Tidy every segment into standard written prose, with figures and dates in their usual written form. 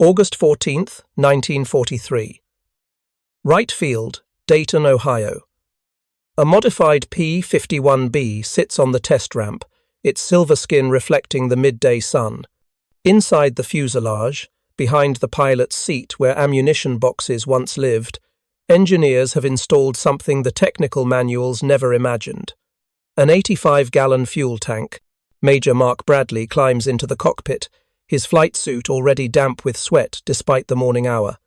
August 14th, 1943. Wright Field, Dayton, Ohio. A modified P-51B sits on the test ramp, its silver skin reflecting the midday sun. Inside the fuselage, behind the pilot's seat where ammunition boxes once lived, engineers have installed something the technical manuals never imagined. An 85-gallon fuel tank. Major Mark Bradley climbs into the cockpit, his flight suit already damp with sweat despite the morning hour.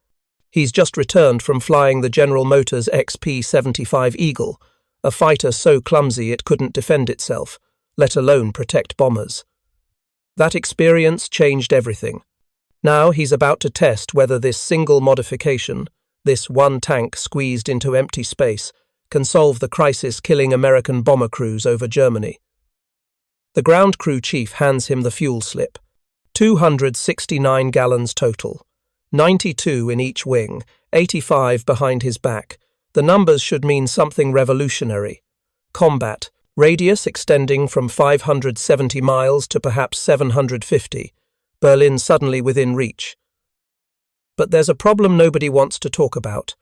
He's just returned from flying the General Motors XP-75 Eagle, a fighter so clumsy it couldn't defend itself, let alone protect bombers. That experience changed everything. Now he's about to test whether this single modification, this one tank squeezed into empty space, can solve the crisis killing American bomber crews over Germany. The ground crew chief hands him the fuel slip. 269 gallons total. 92 in each wing, 85 behind his back. The numbers should mean something revolutionary. Combat, radius extending from 570 miles to perhaps 750. Berlin suddenly within reach. But there's a problem nobody wants to talk about.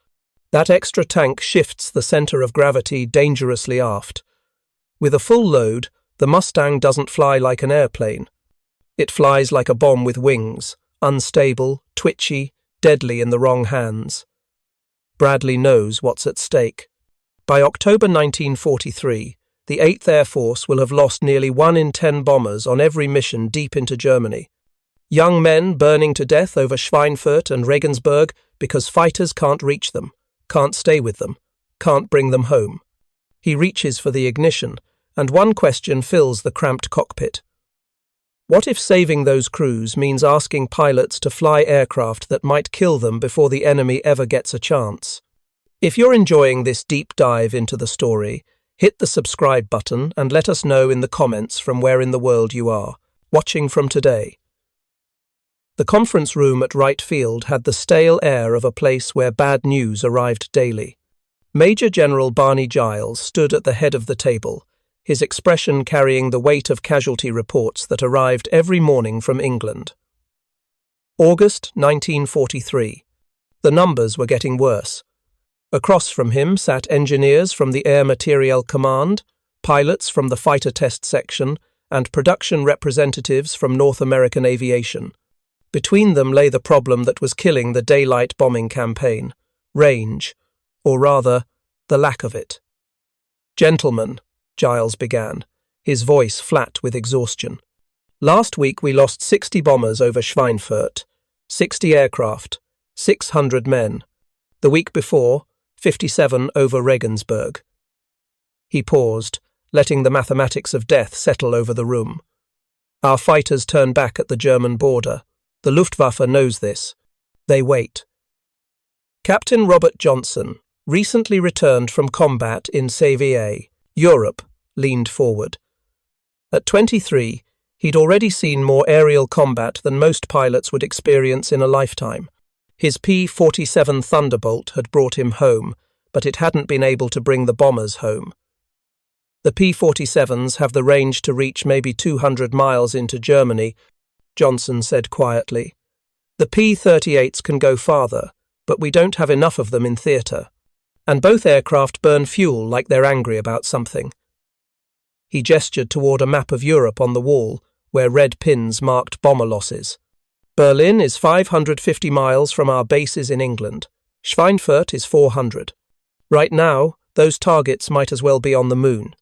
That extra tank shifts the center of gravity dangerously aft. With a full load, the Mustang doesn't fly like an airplane. It flies like a bomb with wings, unstable, twitchy, deadly in the wrong hands. Bradley knows what's at stake. By October 1943, the 8th Air Force will have lost nearly 1 in 10 bombers on every mission deep into Germany. Young men burning to death over Schweinfurt and Regensburg because fighters can't reach them, can't stay with them, can't bring them home. He reaches for the ignition, and one question fills the cramped cockpit. What if saving those crews means asking pilots to fly aircraft that might kill them before the enemy ever gets a chance? If you're enjoying this deep dive into the story, hit the subscribe button and let us know in the comments from where in the world you are, watching from today. The conference room at Wright Field had the stale air of a place where bad news arrived daily. Major General Barney Giles stood at the head of the table, his expression carrying the weight of casualty reports that arrived every morning from England. August 1943. The numbers were getting worse. Across from him sat engineers from the Air Materiel Command, pilots from the Fighter Test Section, and production representatives from North American Aviation. Between them lay the problem that was killing the daylight bombing campaign: range, or rather, the lack of it. "Gentlemen," Giles began, his voice flat with exhaustion. "Last week we lost 60 bombers over Schweinfurt, 60 aircraft, 600 men. The week before, 57 over Regensburg." He paused, letting the mathematics of death settle over the room. Our fighters turn back at the German border. The Luftwaffe knows this. They wait. Captain Robert Johnson, recently returned from combat in Sevier, Europe, leaned forward. At 23, he'd already seen more aerial combat than most pilots would experience in a lifetime. His P-47 Thunderbolt had brought him home, but it hadn't been able to bring the bombers home. The P-47s have the range to reach maybe 200 miles into Germany, Johnson said quietly. The P-38s can go farther, but we don't have enough of them in theatre. And both aircraft burn fuel like they're angry about something. He gestured toward a map of Europe on the wall, where red pins marked bomber losses. Berlin is 550 miles from our bases in England. Schweinfurt is 400. Right now, those targets might as well be on the moon.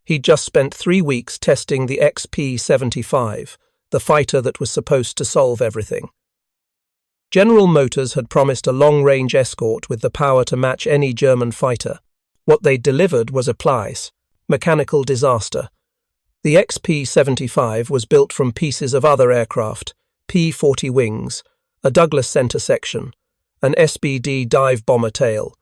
He'd just spent 3 weeks testing the XP-75, the fighter that was supposed to solve everything. General Motors had promised a long-range escort with the power to match any German fighter. What they delivered was a plice, mechanical disaster. The XP-75 was built from pieces of other aircraft, P-40 wings, a Douglas center section, an SBD dive bomber tail.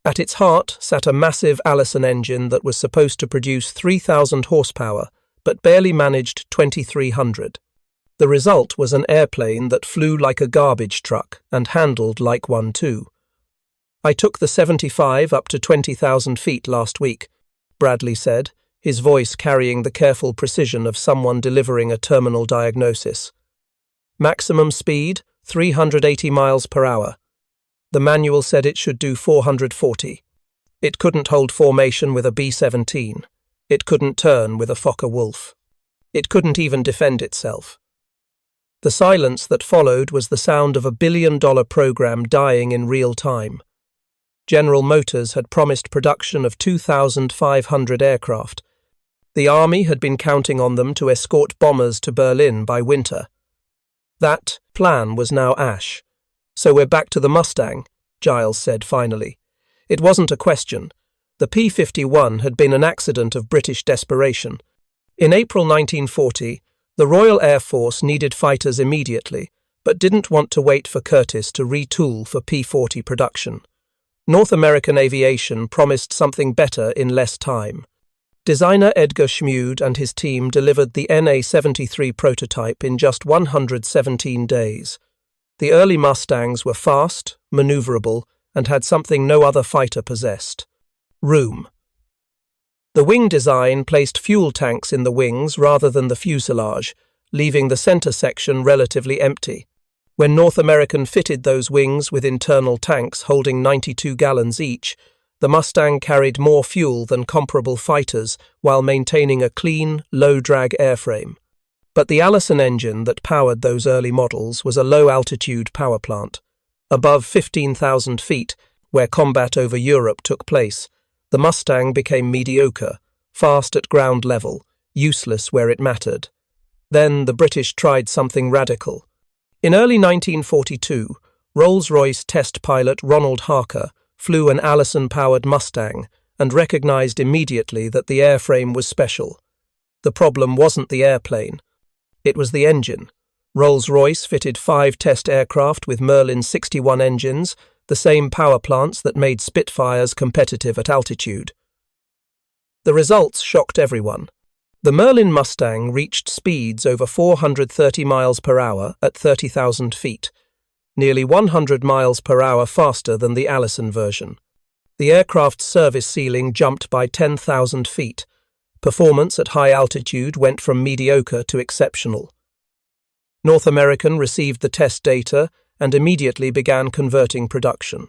At its heart sat a massive Allison engine that was supposed to produce 3,000 horsepower, but barely managed 2,300. The result was an airplane that flew like a garbage truck and handled like one too. "I took the 75 up to 20,000 feet last week," Bradley said, his voice carrying the careful precision of someone delivering a terminal diagnosis. "Maximum speed, 380 miles per hour. The manual said it should do 440. It couldn't hold formation with a B-17. It couldn't turn with a Fokker-Wulf. It couldn't even defend itself. The silence that followed was the sound of a billion-dollar program dying in real time. General Motors had promised production of 2,500 aircraft. The Army had been counting on them to escort bombers to Berlin by winter. That plan was now ash. "So we're back to the Mustang," Giles said finally. It wasn't a question. The P-51 had been an accident of British desperation. In April 1940, the Royal Air Force needed fighters immediately, but didn't want to wait for Curtiss to retool for P-40 production. North American aviation promised something better in less time. Designer Edgar Schmude and his team delivered the NA-73 prototype in just 117 days. The early Mustangs were fast, maneuverable, and had something no other fighter possessed: room. The wing design placed fuel tanks in the wings rather than the fuselage, leaving the center section relatively empty. When North American fitted those wings with internal tanks holding 92 gallons each, the Mustang carried more fuel than comparable fighters while maintaining a clean, low-drag airframe. But the Allison engine that powered those early models was a low-altitude power plant. Above 15,000 feet, where combat over Europe took place, the Mustang became mediocre, fast at ground level, useless where it mattered. Then the British tried something radical. In early 1942, Rolls-Royce test pilot Ronald Harker flew an Allison-powered Mustang and recognized immediately that the airframe was special. The problem wasn't the airplane. It was the engine. Rolls-Royce fitted 5 test aircraft with Merlin 61 engines, the same power plants that made Spitfires competitive at altitude. The results shocked everyone. The Merlin Mustang reached speeds over 430 miles per hour at 30,000 feet, nearly 100 miles per hour faster than the Allison version. The aircraft's service ceiling jumped by 10,000 feet. Performance at high altitude went from mediocre to exceptional. North American received the test data and immediately began converting production.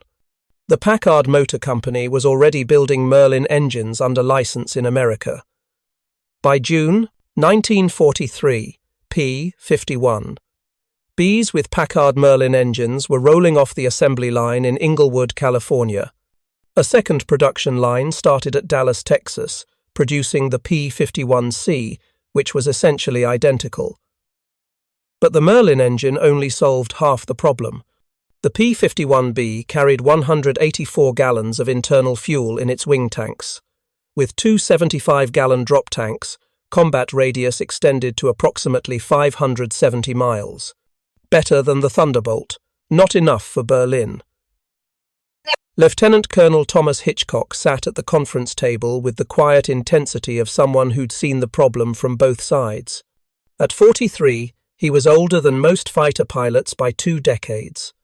The Packard Motor Company was already building Merlin engines under license in America. By June 1943, P-51 Bs with Packard Merlin engines were rolling off the assembly line in Inglewood, California. A second production line started at Dallas, Texas, producing the P-51C, which was essentially identical. But the Merlin engine only solved half the problem. The P-51B carried 184 gallons of internal fuel in its wing tanks. With 2 75-gallon drop tanks, combat radius extended to approximately 570 miles. Better than the Thunderbolt, not enough for Berlin. Lieutenant Colonel Thomas Hitchcock sat at the conference table with the quiet intensity of someone who'd seen the problem from both sides. At 43, he was older than most fighter pilots by 2 decades.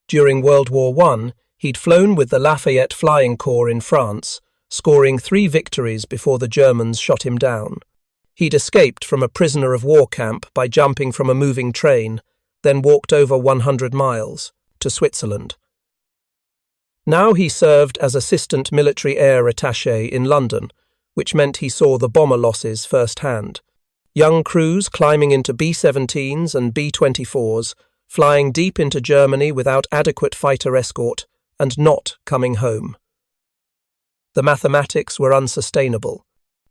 During World War I, he'd flown with the Lafayette Flying Corps in France, scoring 3 victories before the Germans shot him down. He'd escaped from a prisoner of war camp by jumping from a moving train, then walked over 100 miles to Switzerland. Now he served as Assistant Military Air Attaché in London, which meant he saw the bomber losses firsthand. Young crews climbing into B-17s and B-24s, flying deep into Germany without adequate fighter escort, and not coming home. The mathematics were unsustainable.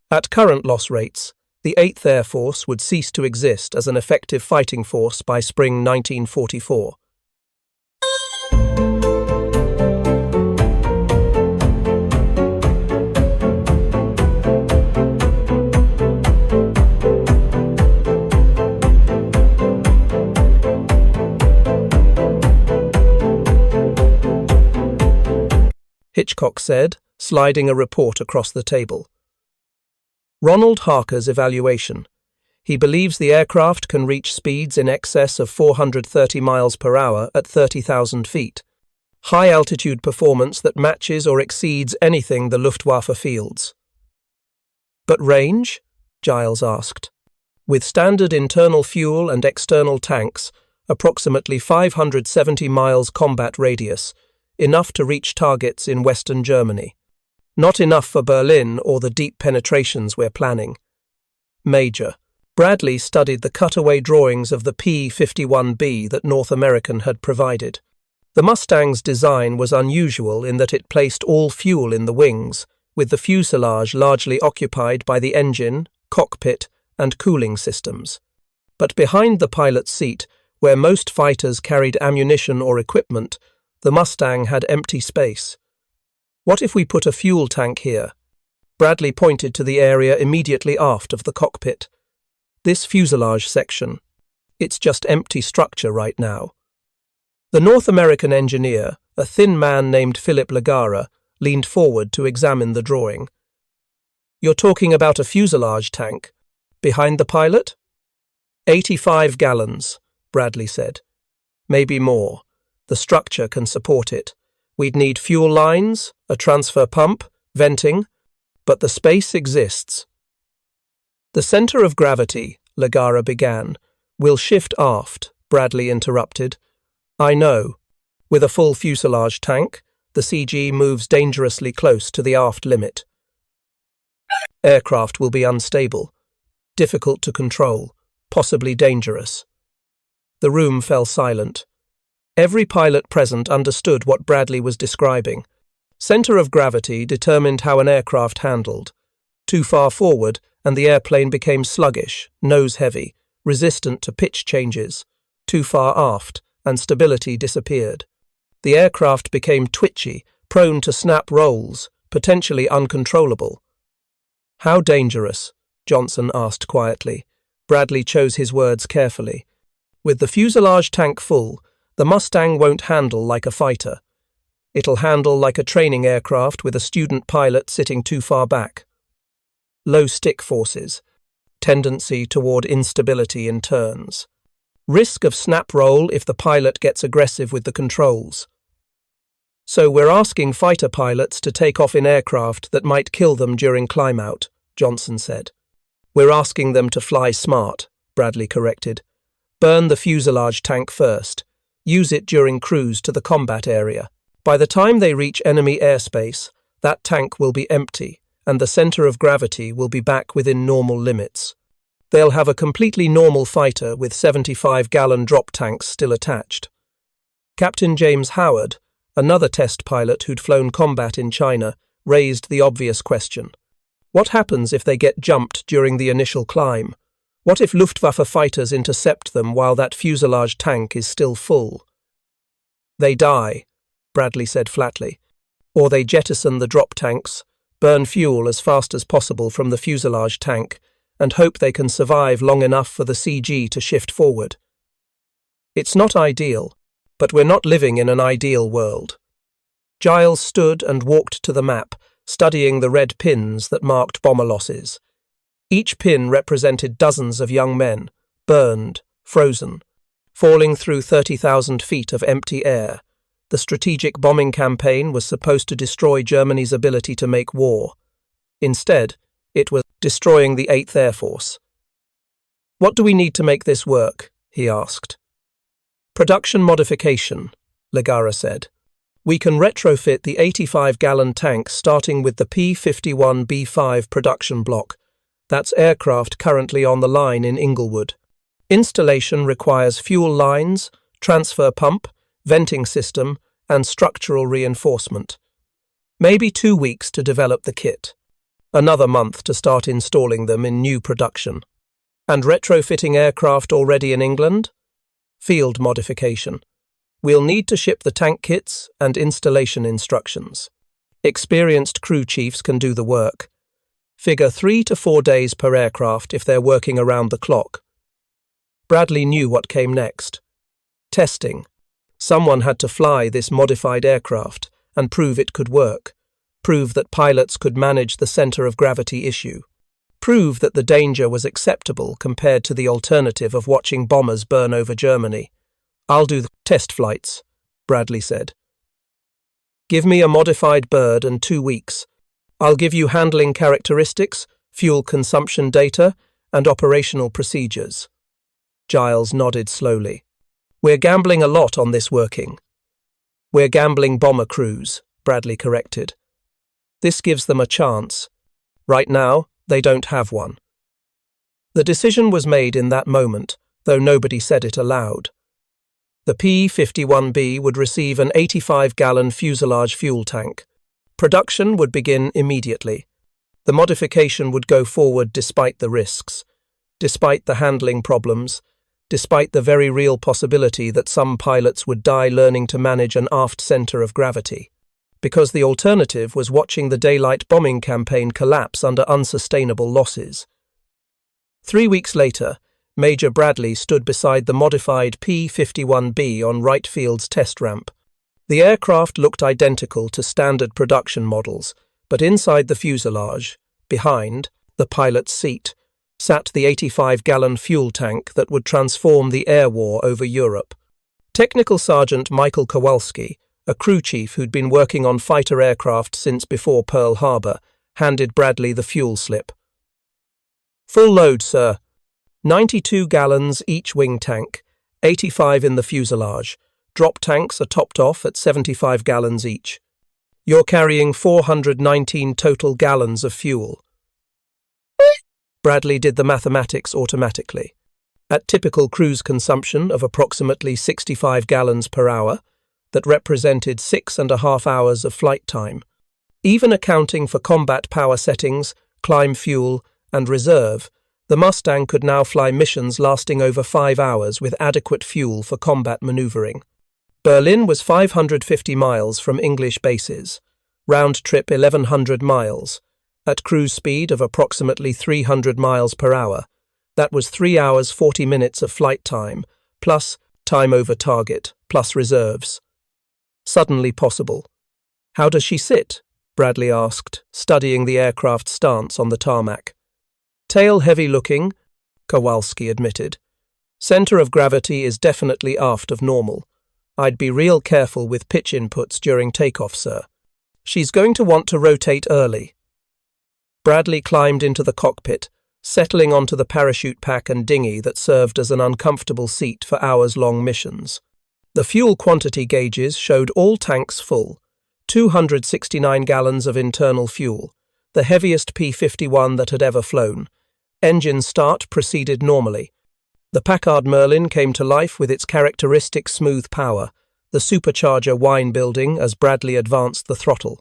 At current loss rates, the 8th Air Force would cease to exist as an effective fighting force by spring 1944. Hitchcock said, sliding a report across the table. Ronald Harker's evaluation. He believes the aircraft can reach speeds in excess of 430 miles per hour at 30,000 feet. High-altitude performance that matches or exceeds anything the Luftwaffe fields. But range? Giles asked. With standard internal fuel and external tanks, approximately 570 miles combat radius, enough to reach targets in Western Germany. Not enough for Berlin or the deep penetrations we're planning. Major. Bradley studied the cutaway drawings of the P-51B that North American had provided. The Mustang's design was unusual in that it placed all fuel in the wings, with the fuselage largely occupied by the engine, cockpit, and cooling systems. But behind the pilot's seat, where most fighters carried ammunition or equipment, the Mustang had empty space. What if we put a fuel tank here? Bradley pointed to the area immediately aft of the cockpit. This fuselage section. It's just empty structure right now. The North American engineer, a thin man named Philip Legara, leaned forward to examine the drawing. You're talking about a fuselage tank? Behind the pilot? 85 gallons, Bradley said. Maybe more. The structure can support it. We'd need fuel lines, a transfer pump, venting, but the space exists. The center of gravity, Legara began, will shift aft, Bradley interrupted. I know. With a full fuselage tank, the CG moves dangerously close to the aft limit. Aircraft will be unstable, difficult to control, possibly dangerous. The room fell silent. Every pilot present understood what Bradley was describing. Center of gravity determined how an aircraft handled. Too far forward, and the airplane became sluggish, nose-heavy, resistant to pitch changes. Too far aft, and stability disappeared. The aircraft became twitchy, prone to snap rolls, potentially uncontrollable. How dangerous? Johnson asked quietly. Bradley chose his words carefully. With the fuselage tank full, the Mustang won't handle like a fighter. It'll handle like a training aircraft with a student pilot sitting too far back. Low stick forces, tendency toward instability in turns. Risk of snap roll if the pilot gets aggressive with the controls. So we're asking fighter pilots to take off in aircraft that might kill them during climb-out, Johnson said. We're asking them to fly smart, Bradley corrected. Burn the fuselage tank first. Use it during cruise to the combat area. By the time they reach enemy airspace, that tank will be empty, and the center of gravity will be back within normal limits. They'll have a completely normal fighter with 75-gallon drop tanks still attached. Captain James Howard, another test pilot who'd flown combat in China, raised the obvious question. What happens if they get jumped during the initial climb? What if Luftwaffe fighters intercept them while that fuselage tank is still full? They die, Bradley said flatly. Or they jettison the drop tanks, burn fuel as fast as possible from the fuselage tank, and hope they can survive long enough for the CG to shift forward. It's not ideal, but we're not living in an ideal world. Giles stood and walked to the map, studying the red pins that marked bomber losses. Each pin represented dozens of young men, burned, frozen, falling through 30,000 feet of empty air. The strategic bombing campaign was supposed to destroy Germany's ability to make war. Instead, it was destroying the 8th Air Force. What do we need to make this work? He asked. Production modification, Legara said. We can retrofit the 85-gallon tank starting with the P-51B5 production block. That's aircraft currently on the line in Inglewood. Installation requires fuel lines, transfer pump, venting system, and structural reinforcement. Maybe 2 weeks to develop the kit. Another month to start installing them in new production. And retrofitting aircraft already in England? Field modification. We'll need to ship the tank kits and installation instructions. Experienced crew chiefs can do the work. Figure 3 to 4 days per aircraft if they're working around the clock. Bradley knew what came next. Testing. Someone had to fly this modified aircraft and prove it could work. Prove that pilots could manage the center of gravity issue. Prove that the danger was acceptable compared to the alternative of watching bombers burn over Germany. I'll do the test flights, Bradley said. Give me a modified bird and 2 weeks. I'll give you handling characteristics, fuel consumption data, and operational procedures. Giles nodded slowly. We're gambling a lot on this working. We're gambling bomber crews, Bradley corrected. This gives them a chance. Right now, they don't have one. The decision was made in that moment, though nobody said it aloud. The P-51B would receive an 85-gallon fuselage fuel tank. Production would begin immediately. The modification would go forward despite the risks, despite the handling problems, despite the very real possibility that some pilots would die learning to manage an aft center of gravity, because the alternative was watching the daylight bombing campaign collapse under unsustainable losses. 3 weeks later, Major Bradley stood beside the modified P-51B on Wright Field's test ramp. The aircraft looked identical to standard production models, but inside the fuselage, behind the pilot's seat, sat the 85-gallon fuel tank that would transform the air war over Europe. Technical Sergeant Michael Kowalski, a crew chief who'd been working on fighter aircraft since before Pearl Harbor, handed Bradley the fuel slip. "Full load, sir. 92 gallons each wing tank, 85 in the fuselage. Drop tanks are topped off at 75 gallons each. You're carrying 419 total gallons of fuel." Bradley did the mathematics automatically. At typical cruise consumption of approximately 65 gallons per hour, that represented 6.5 hours of flight time. Even accounting for combat power settings, climb fuel, and reserve, the Mustang could now fly missions lasting over 5 hours with adequate fuel for combat maneuvering. Berlin was 550 miles from English bases, round trip 1,100 miles, at cruise speed of approximately 300 miles per hour. That was 3 hours 40 minutes of flight time, plus time over target, plus reserves. Suddenly possible. "How does she sit?" Bradley asked, studying the aircraft's stance on the tarmac. "Tail heavy-looking," Kowalski admitted. "Center of gravity is definitely aft of normal. I'd be real careful with pitch inputs during takeoff, sir. She's going to want to rotate early." Bradley climbed into the cockpit, settling onto the parachute pack and dinghy that served as an uncomfortable seat for hours-long missions. The fuel quantity gauges showed all tanks full, 269 gallons of internal fuel, the heaviest P-51 that had ever flown. Engine start proceeded normally. The Packard Merlin came to life with its characteristic smooth power, the supercharger whine building as Bradley advanced the throttle.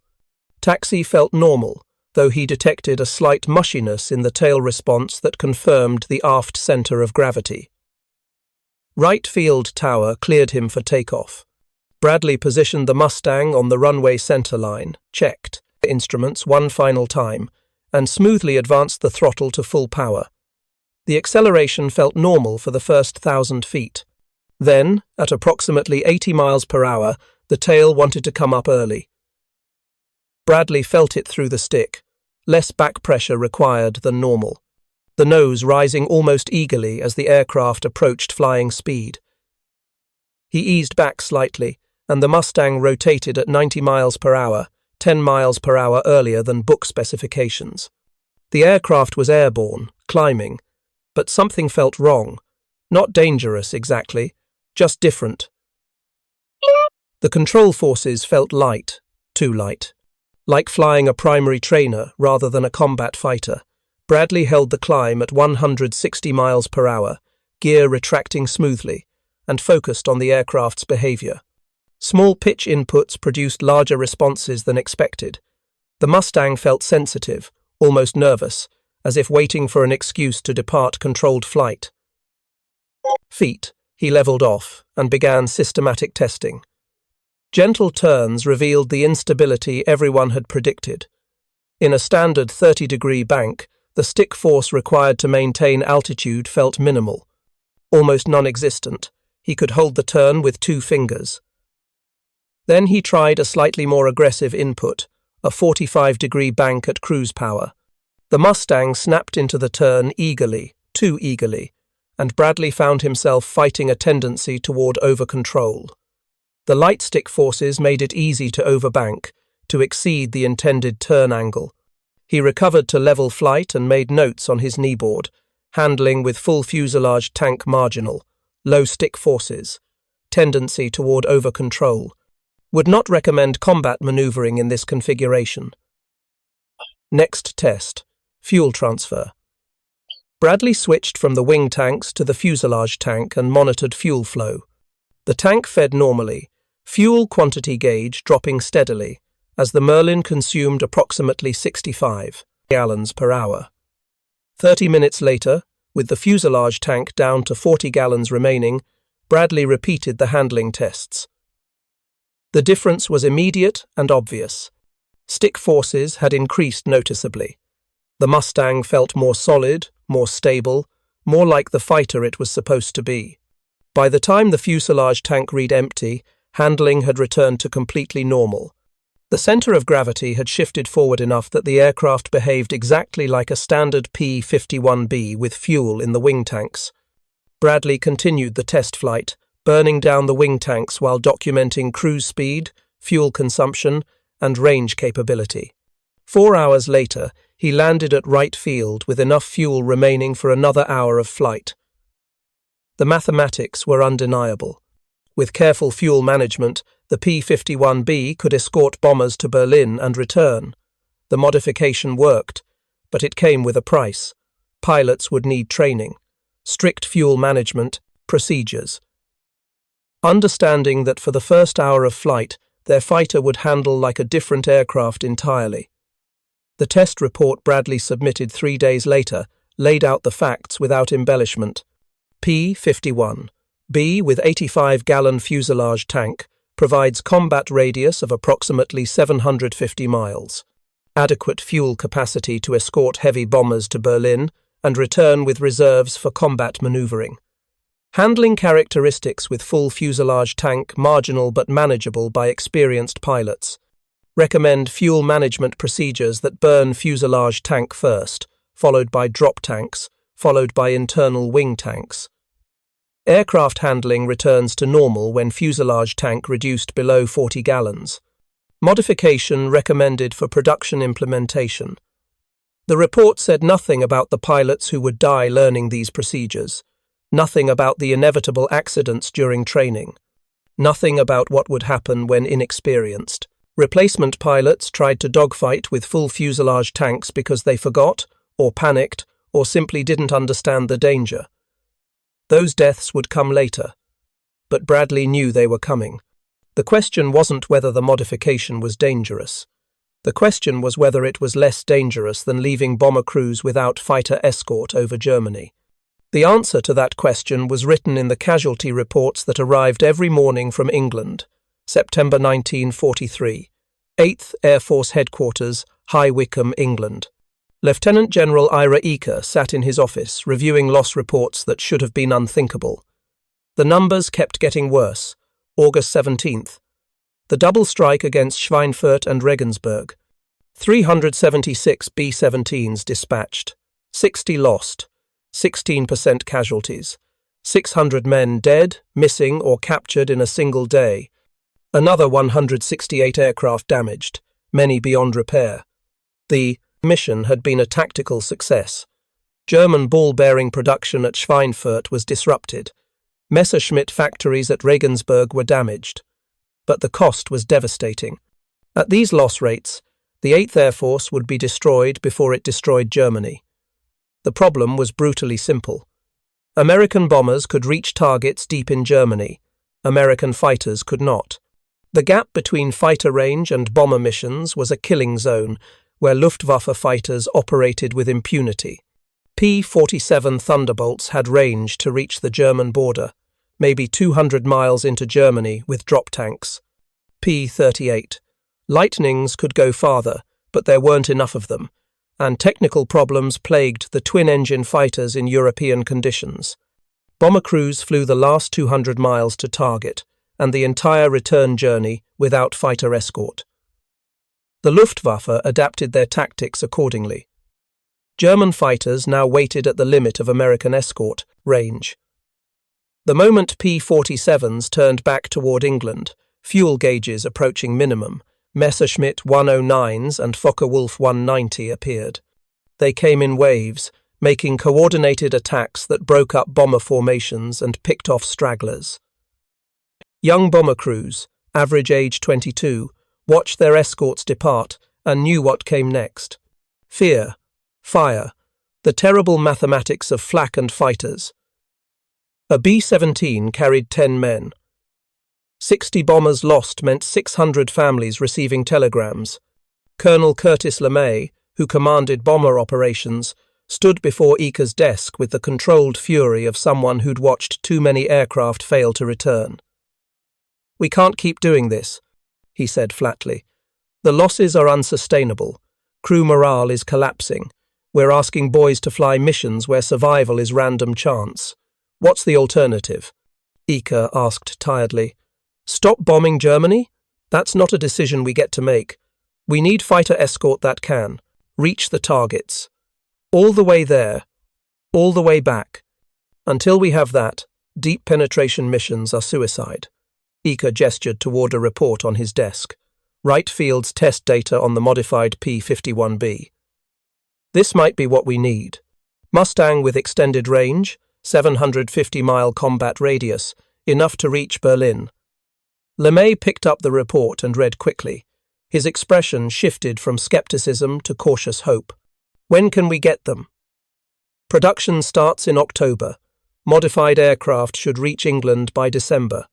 Taxi felt normal, though he detected a slight mushiness in the tail response that confirmed the aft center of gravity. Wright Field Tower cleared him for takeoff. Bradley positioned the Mustang on the runway center line, checked instruments one final time, and smoothly advanced the throttle to full power. The acceleration felt normal for the first 1,000 feet. Then, at approximately 80 miles per hour, the tail wanted to come up early. Bradley felt it through the stick, less back pressure required than normal, the nose rising almost eagerly as the aircraft approached flying speed. He eased back slightly, and the Mustang rotated at 90 miles per hour, 10 miles per hour earlier than book specifications. The aircraft was airborne, climbing, but something felt wrong. Not dangerous exactly, just different. The control forces felt light, too light. Like flying a primary trainer rather than a combat fighter, Bradley held the climb at 160 miles per hour, gear retracting smoothly, and focused on the aircraft's behavior. Small pitch inputs produced larger responses than expected. The Mustang felt sensitive, almost nervous, as if waiting for an excuse to depart controlled flight. Feet, he leveled off and began systematic testing. Gentle turns revealed the instability everyone had predicted. In a standard 30-degree bank, the stick force required to maintain altitude felt minimal. Almost non-existent. He could hold the turn with 2 fingers. Then he tried a slightly more aggressive input, a 45-degree bank at cruise power. The Mustang snapped into the turn eagerly, too eagerly, and Bradley found himself fighting a tendency toward over-control. The light stick forces made it easy to overbank, to exceed the intended turn angle. He recovered to level flight and made notes on his kneeboard, handling with full fuselage tank marginal, low stick forces. tendency toward over-control. Would not recommend combat maneuvering in this configuration. Next test. Fuel transfer. Bradley switched from the wing tanks to the fuselage tank and monitored fuel flow. The tank fed normally, fuel quantity gauge dropping steadily, as the Merlin consumed approximately 65 gallons per hour. 30 minutes later, with the fuselage tank down to 40 gallons remaining, Bradley repeated the handling tests. The difference was immediate and obvious. Stick forces had increased noticeably. The Mustang felt more solid, more stable, more like the fighter it was supposed to be. By the time the fuselage tank read empty, handling had returned to completely normal. The center of gravity had shifted forward enough that the aircraft behaved exactly like a standard P-51B with fuel in the wing tanks. Bradley continued the test flight, burning down the wing tanks while documenting cruise speed, fuel consumption, and range capability. 4 hours later, he landed at Wright Field with enough fuel remaining for another hour of flight. The mathematics were undeniable. With careful fuel management, the P-51B could escort bombers to Berlin and return. The modification worked, but it came with a price. Pilots would need training, strict fuel management, procedures. Understanding that for the first hour of flight, their fighter would handle like a different aircraft entirely. The test report Bradley submitted 3 days later laid out the facts without embellishment. P-51B with 85-gallon fuselage tank provides combat radius of approximately 750 miles, adequate fuel capacity to escort heavy bombers to Berlin and return with reserves for combat maneuvering. Handling characteristics with full fuselage tank marginal but manageable by experienced pilots. Recommend fuel management procedures that burn fuselage tank first, followed by drop tanks, followed by internal wing tanks. Aircraft handling returns to normal when fuselage tank reduced below 40 gallons. Modification recommended for production implementation. The report said nothing about the pilots who would die learning these procedures, nothing about the inevitable accidents during training, nothing about what would happen when inexperienced. Replacement pilots tried to dogfight with full fuselage tanks because they forgot, or panicked, or simply didn't understand the danger. Those deaths would come later, but Bradley knew they were coming. The question wasn't whether the modification was dangerous. The question was whether it was less dangerous than leaving bomber crews without fighter escort over Germany. The answer to that question was written in the casualty reports that arrived every morning from England, September 1943, 8th Air Force Headquarters, High Wycombe, England. Lieutenant General Ira Eaker sat in his office, reviewing loss reports that should have been unthinkable. The numbers kept getting worse. August 17th. The double strike against Schweinfurt and Regensburg. 376 B-17s dispatched. 60 lost. 16% casualties. 600 men dead, missing, or captured in a single day. Another 168 aircraft damaged, many beyond repair. The mission had been a tactical success. German ball-bearing production at Schweinfurt was disrupted. Messerschmitt factories at Regensburg were damaged. But the cost was devastating. At these loss rates, the 8th Air Force would be destroyed before it destroyed Germany. The problem was brutally simple. American bombers could reach targets deep in Germany. American fighters could not. The gap between fighter range and bomber missions was a killing zone, where Luftwaffe fighters operated with impunity. P-47 Thunderbolts had range to reach the German border, maybe 200 miles into Germany with drop tanks. P-38 Lightnings could go farther, but there weren't enough of them, and technical problems plagued the twin-engine fighters in European conditions. Bomber crews flew the last 200 miles to target, and the entire return journey without fighter escort. The Luftwaffe adapted their tactics accordingly. German fighters now waited at the limit of American escort range. The moment P-47s turned back toward England, fuel gauges approaching minimum, Messerschmitt 109s and Focke-Wulf 190 appeared. They came in waves, making coordinated attacks that broke up bomber formations and picked off stragglers. Young bomber crews, average age 22, watched their escorts depart and knew what came next. Fear, fire, the terrible mathematics of flak and fighters. A B-17 carried 10 men. 60 bombers lost meant 600 families receiving telegrams. Colonel Curtis LeMay, who commanded bomber operations, stood before Ika's desk with the controlled fury of someone who'd watched too many aircraft fail to return. "We can't keep doing this," he said flatly. "The losses are unsustainable. Crew morale is collapsing. We're asking boys to fly missions where survival is random chance. What's the alternative?" Ika asked tiredly. "Stop bombing Germany? That's not a decision we get to make. We need fighter escort that can. Reach the targets. All the way there. All the way back. Until we have that, deep penetration missions are suicide." Ika gestured toward a report on his desk. Wright Field's test data on the modified P-51B. "This might be what we need. Mustang with extended range, 750-mile combat radius, enough to reach Berlin." LeMay picked up the report and read quickly. His expression shifted from skepticism to cautious hope. "When can we get them?" "Production starts in October. Modified aircraft should reach England by December.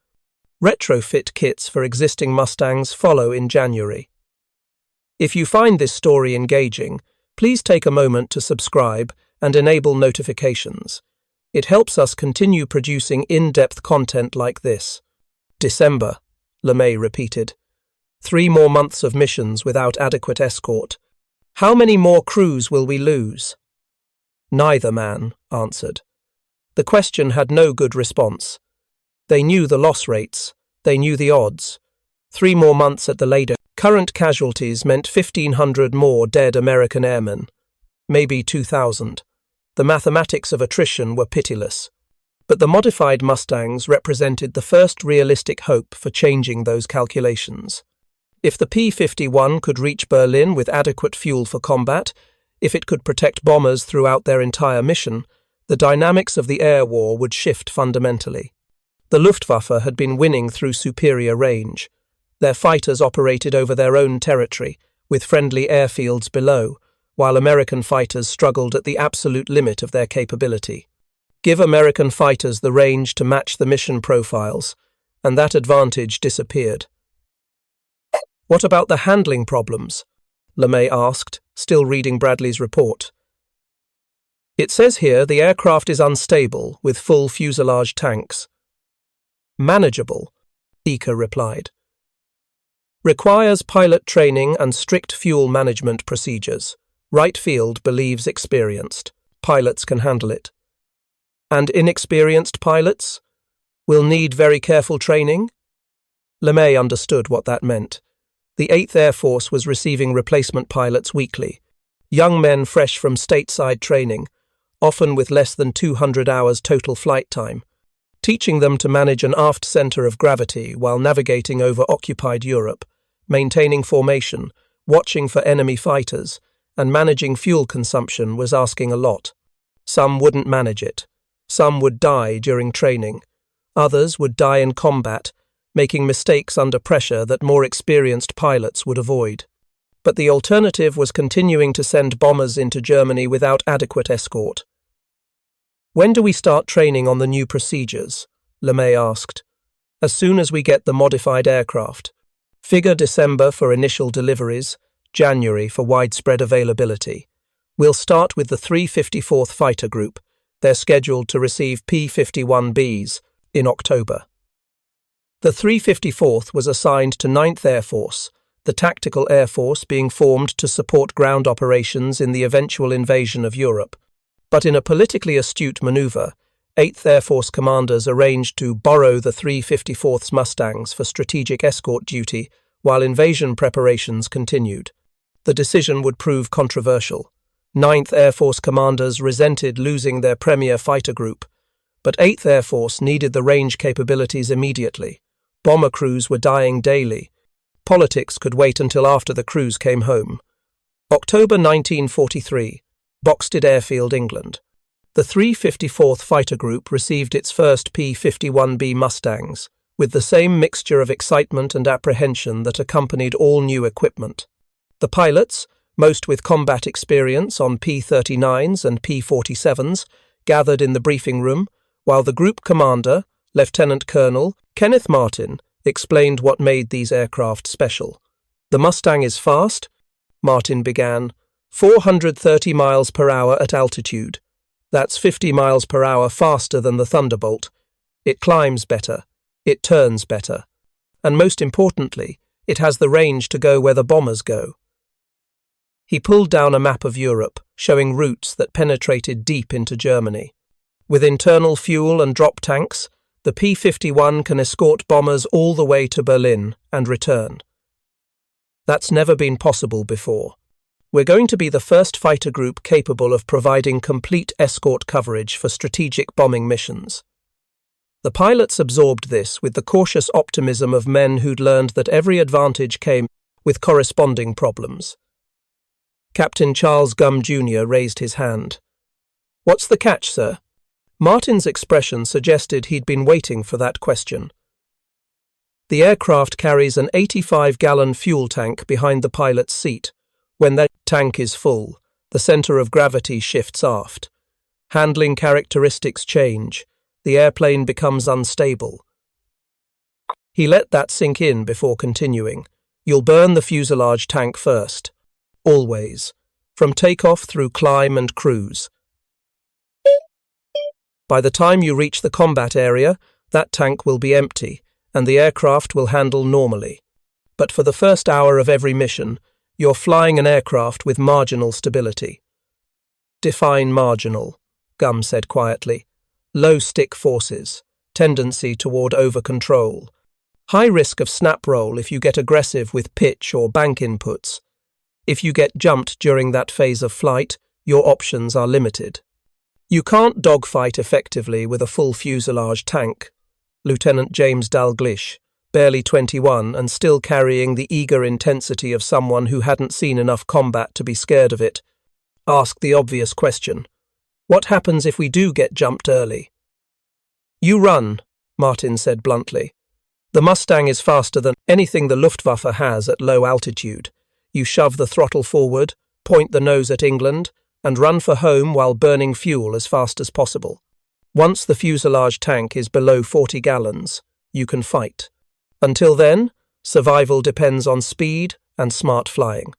Retrofit kits for existing Mustangs follow in January." If you find this story engaging, please take a moment to subscribe and enable notifications. It helps us continue producing in-depth content like this. "December," LeMay repeated. 3 more months of missions without adequate escort. How many more crews will we lose? Neither man answered. The question had no good response. They knew the loss rates. They knew the odds. 3 more months at the latest. Current casualties meant 1,500 more dead American airmen. Maybe 2,000. The mathematics of attrition were pitiless. But the modified Mustangs represented the first realistic hope for changing those calculations. If the P-51 could reach Berlin with adequate fuel for combat, if it could protect bombers throughout their entire mission, the dynamics of the air war would shift fundamentally. The Luftwaffe had been winning through superior range. Their fighters operated over their own territory, with friendly airfields below, while American fighters struggled at the absolute limit of their capability. Give American fighters the range to match the mission profiles, and that advantage disappeared. "What about the handling problems?" LeMay asked, still reading Bradley's report. "It says here the aircraft is unstable, with full fuselage tanks." "Manageable," Ika replied. "Requires pilot training and strict fuel management procedures. Wright Field believes experienced. Pilots can handle it." "And inexperienced pilots? Will need very careful training?" LeMay understood what that meant. The 8th Air Force was receiving replacement pilots weekly, young men fresh from stateside training, often with less than 200 hours total flight time, teaching them to manage an aft center of gravity while navigating over occupied Europe, maintaining formation, watching for enemy fighters, and managing fuel consumption was asking a lot. Some wouldn't manage it. Some would die during training. Others would die in combat, making mistakes under pressure that more experienced pilots would avoid. But the alternative was continuing to send bombers into Germany without adequate escort. "When do we start training on the new procedures?" LeMay asked. "As soon as we get the modified aircraft. Figure December for initial deliveries, January for widespread availability. We'll start with the 354th Fighter Group. They're scheduled to receive P-51Bs in October." The 354th was assigned to 9th Air Force, the tactical air force being formed to support ground operations in the eventual invasion of Europe. But in a politically astute maneuver, 8th Air Force commanders arranged to borrow the 354th's Mustangs for strategic escort duty while invasion preparations continued. The decision would prove controversial. 9th Air Force commanders resented losing their premier fighter group, but 8th Air Force needed the range capabilities immediately. Bomber crews were dying daily. Politics could wait until after the crews came home. October 1943. Boxted Airfield, England. The 354th Fighter Group received its first P-51B Mustangs, with the same mixture of excitement and apprehension that accompanied all new equipment. The pilots, most with combat experience on P-39s and P-47s, gathered in the briefing room, while the group commander, Lieutenant Colonel Kenneth Martin, explained what made these aircraft special. "The Mustang is fast," Martin began, 430 miles per hour at altitude. That's 50 miles per hour faster than the Thunderbolt. It climbs better. It turns better. And most importantly, it has the range to go where the bombers go. He pulled down a map of Europe, showing routes that penetrated deep into Germany. With internal fuel and drop tanks, the P-51 can escort bombers all the way to Berlin and return. That's never been possible before. We're going to be the first fighter group capable of providing complete escort coverage for strategic bombing missions. The pilots absorbed this with the cautious optimism of men who'd learned that every advantage came with corresponding problems. Captain Charles Gum Jr. raised his hand. "What's the catch, sir?" Martin's expression suggested he'd been waiting for that question. The aircraft carries an 85-gallon fuel tank behind the pilot's seat. When that tank is full, the center of gravity shifts aft. Handling characteristics change. The airplane becomes unstable. He let that sink in before continuing. "You'll burn the fuselage tank first. Always. From takeoff through climb and cruise. By the time you reach the combat area, that tank will be empty, and the aircraft will handle normally. But for the first hour of every mission, you're flying an aircraft with marginal stability." "Define marginal," Gum said quietly. "Low stick forces, tendency toward over-control, high risk of snap roll if you get aggressive with pitch or bank inputs. If you get jumped during that phase of flight, your options are limited. You can't dogfight effectively with a full fuselage tank." Lieutenant James Dalglish, barely 21 and still carrying the eager intensity of someone who hadn't seen enough combat to be scared of it, asked the obvious question. "What happens if we do get jumped early?" "You run," Martin said bluntly. "The Mustang is faster than anything the Luftwaffe has at low altitude. You shove the throttle forward, point the nose at England, and run for home while burning fuel as fast as possible. Once the fuselage tank is below 40 gallons, you can fight. Until then, survival depends on speed and smart flying."